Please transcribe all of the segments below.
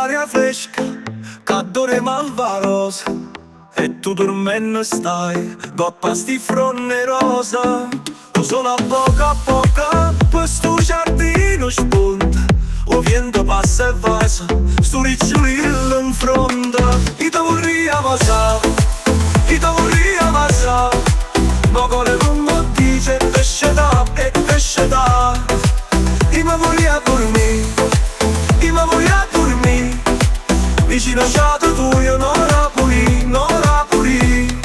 l'aria fresca, cadore malvarosa, e tu dormendo stai, coppa sti fronne rosa. Tu solo a poco, questo giardino spunta, o vento passa e vasa, sto ricciolillo in fronte. I te vorrei amasà, i te vorrei amasà, ma con le lungo dice pesce da e pesce da. I me vorrei a dormire, i me vorrei a dormire, vicino a casa tu io non la pulì, non la pulì.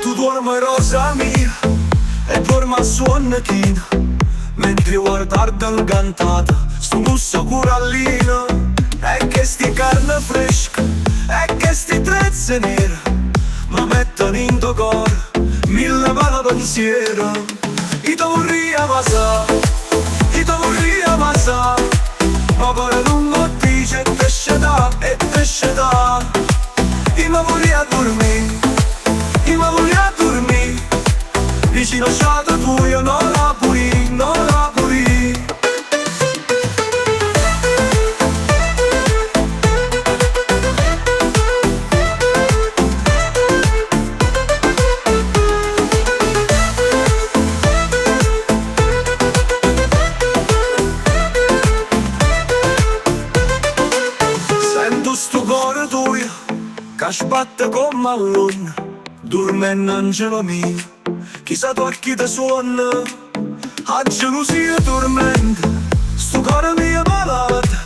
Tu dormi rosa mia e dormi a suonatina, mentre guardarda incantata sto lusso corallino. E che sti carne fresca, e che sti trezze nere, ma mettono in tuo cuore mille mala pensiero. I te vorrei amasà, i te vorrei amasà, ma cuore lungo dice pesce da e pesce da. I me vorrei a dormire, i me vorrei a dormire, vicino a casa tu io non la pulì, non la pulì. Sento sto cuore tuo che sbatte come a luna, dormendo angelo mio, chissà tu a chi ti suona. A gelosia tormenta, sto cuore mio malato,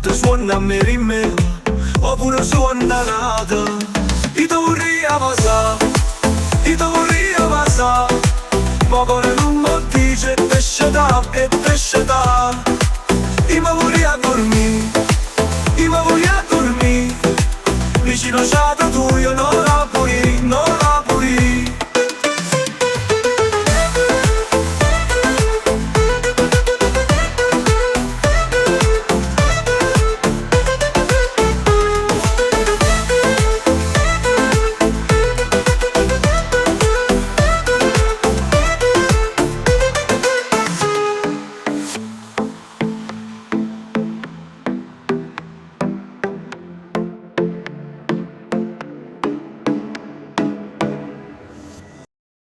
ti suona a me rimela, oppure suona nata. I te vorrei amasà, i te vorrei amasà, ma cuore lungo dice pesce da e pesce da. I me vorrei a dormire, i me vorrei a dormire, vicino a casa tu io non la